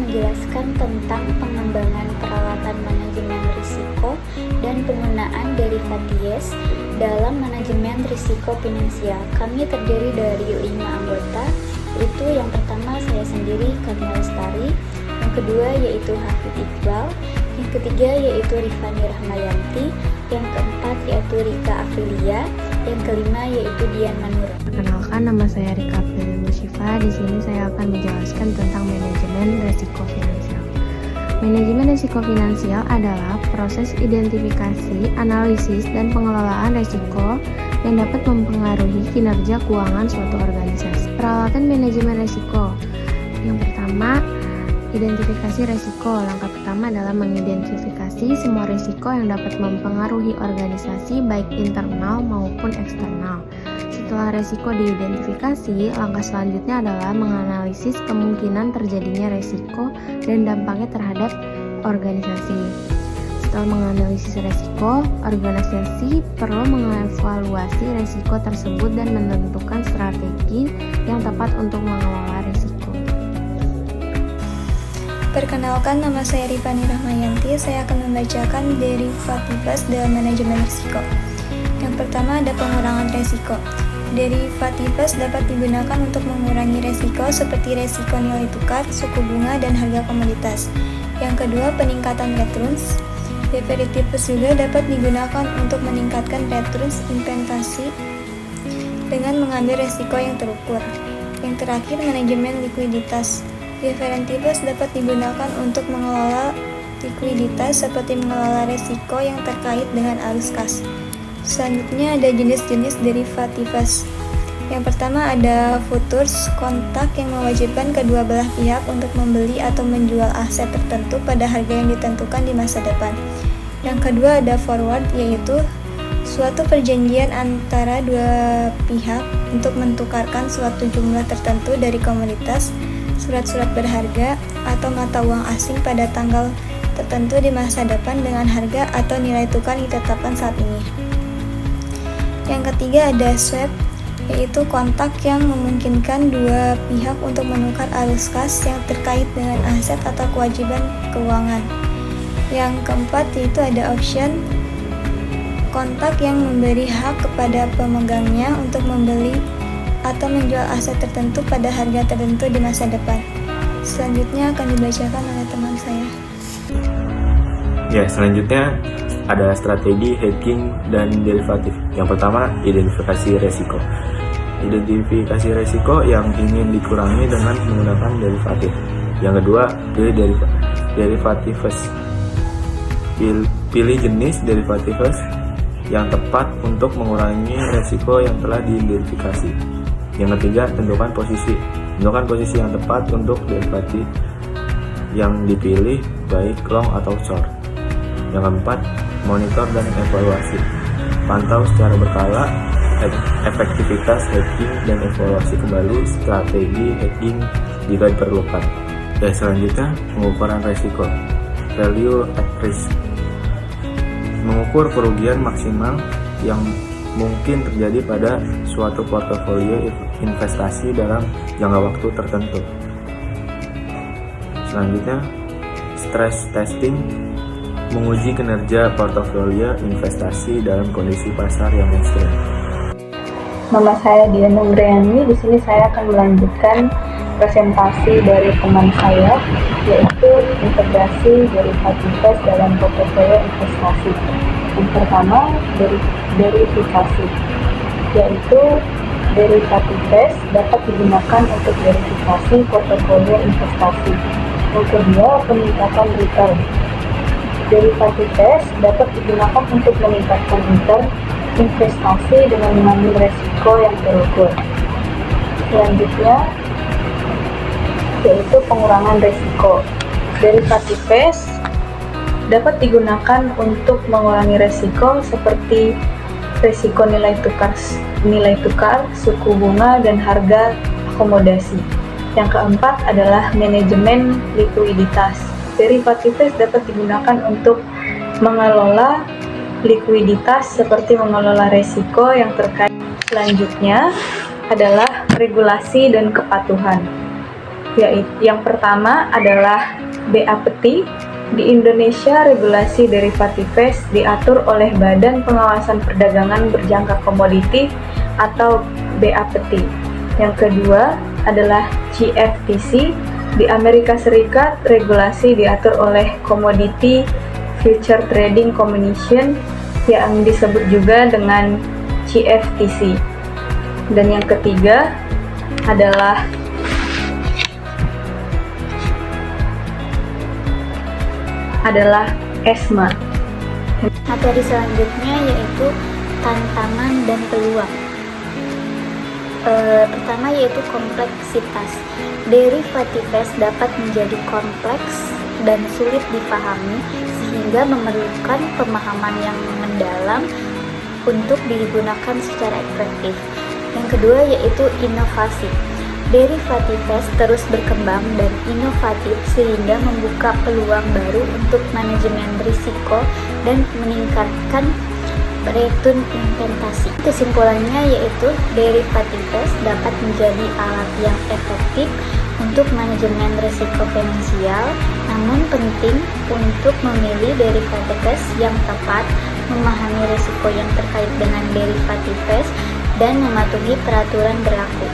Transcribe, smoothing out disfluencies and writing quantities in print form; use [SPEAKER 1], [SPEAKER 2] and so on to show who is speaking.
[SPEAKER 1] menjelaskan tentang pengembangan peralatan manajemen risiko dan penggunaan derivaties dalam manajemen risiko finansial. Kami terdiri dari 5 anggota, yaitu yang pertama saya sendiri, Kamila Lestari, yang kedua yaitu Hafid Iqbal, yang ketiga yaitu Rifani Rahmayanti, yang keempat yaitu Rika Aprilia, yang kelima yaitu Dian Manur.
[SPEAKER 2] Perkenalkan, nama saya Rika Aprilia Musyifa. Di sini saya akan menjelaskan tentang manajemen risiko finansial. Manajemen risiko finansial adalah proses identifikasi, analisis, dan pengelolaan risiko yang dapat mempengaruhi kinerja keuangan suatu organisasi. Peralatan manajemen risiko. Yang pertama, identifikasi risiko. Langkah pertama adalah mengidentifikasi semua risiko yang dapat mempengaruhi organisasi baik internal maupun eksternal. Setelah risiko diidentifikasi, langkah selanjutnya adalah menganalisis kemungkinan terjadinya risiko dan dampaknya terhadap organisasi. Setelah menganalisis risiko, organisasi perlu mengevaluasi risiko tersebut dan menentukan strategi yang tepat untuk mengelola risiko.
[SPEAKER 3] Perkenalkan, nama saya Rifani Rahmayanti. Saya akan membacakan derivatifas dalam manajemen risiko. Yang pertama ada pengurangan risiko. Derivatifas dapat digunakan untuk mengurangi risiko seperti risiko nilai tukar, suku bunga, dan harga komoditas. Yang kedua, peningkatan returns. Derivatifas juga dapat digunakan untuk meningkatkan returns investasi dengan mengambil risiko yang terukur. Yang terakhir, manajemen likuiditas. Derivatifas dapat digunakan untuk mengelola likuiditas seperti mengelola risiko yang terkait dengan arus kas. Selanjutnya ada jenis-jenis derivatifas. Yang pertama ada futures, kontak yang mewajibkan kedua belah pihak untuk membeli atau menjual aset tertentu pada harga yang ditentukan di masa depan. Yang kedua ada forward, yaitu suatu perjanjian antara dua pihak untuk mentukarkan suatu jumlah tertentu dari komoditas, surat-surat berharga, atau mata uang asing pada tanggal tertentu di masa depan dengan harga atau nilai tukar ditetapkan saat ini. Yang ketiga ada swap, yaitu kontak yang memungkinkan dua pihak untuk menukar arus kas yang terkait dengan aset atau kewajiban keuangan. Yang keempat yaitu ada option, kontak yang memberi hak kepada pemegangnya untuk membeli atau menjual aset tertentu pada harga tertentu di masa depan. Selanjutnya akan dibacakan oleh teman saya.
[SPEAKER 4] Ya, selanjutnya ada strategi, hedging, dan derivatif. Yang pertama, identifikasi resiko. Identifikasi resiko yang ingin dikurangi dengan menggunakan derivatif. Yang kedua, pilih derivatifas. Pilih jenis derivatifas yang tepat untuk mengurangi resiko yang telah diidentifikasi. Yang ketiga, tentukan posisi. Tentukan posisi yang tepat untuk derivatif yang dipilih, baik long atau short. Yang keempat, monitor dan evaluasi. Pantau secara berkala efektivitas hedging dan evaluasi kembali strategi hedging jika diperlukan. Dan selanjutnya, pengukuran risiko. Value at risk. Mengukur kerugian maksimal yang mungkin terjadi pada suatu portofolio investasi dalam jangka waktu tertentu. Selanjutnya, stress testing. Menguji kinerja portofolio investasi dalam kondisi pasar yang ekstrem.
[SPEAKER 5] Nama saya Dian Nurani. Di sini saya akan melanjutkan presentasi dari teman saya, yaitu integrasi derivatifas dalam portofolio investasi. Yang pertama, verifikasi, yaitu derivatifas dapat digunakan untuk verifikasi portofolio investasi. Yang kedua, peningkatan return. Derivatifas dapat digunakan untuk meningkatkan return investasi dengan mengambil resiko yang terukur. Selanjutnya yaitu pengurangan resiko. Derivatifas dapat digunakan untuk mengurangi resiko seperti resiko nilai tukar, suku bunga, dan harga akomodasi. Yang keempat adalah manajemen likuiditas. Derivatifas dapat digunakan untuk mengelola likuiditas seperti mengelola resiko yang terkait. Selanjutnya adalah regulasi dan kepatuhan. Yaitu yang pertama adalah BAPT. Di Indonesia, regulasi derivatifes diatur oleh Badan Pengawasan Perdagangan Berjangka Komoditi atau BAPT. Yang kedua adalah CFTC. Di Amerika Serikat, regulasi diatur oleh Commodity Future Trading Commission yang disebut juga dengan CFTC. Dan yang ketiga adalah ESMA.
[SPEAKER 1] Materi selanjutnya yaitu tantangan dan peluang. Pertama yaitu kompleksitas. Derivatifes dapat menjadi kompleks dan sulit dipahami sehingga memerlukan pemahaman yang mendalam untuk digunakan secara efektif. Yang kedua yaitu inovasi. Derivatifes terus berkembang dan inovatif sehingga membuka peluang baru untuk manajemen risiko dan meningkatkan return investasi. Kesimpulannya yaitu derivatifes dapat menjadi alat yang efektif untuk manajemen risiko finansial, namun penting untuk memilih derivatifes yang tepat, memahami risiko yang terkait dengan derivatifes, dan mematuhi peraturan berlaku.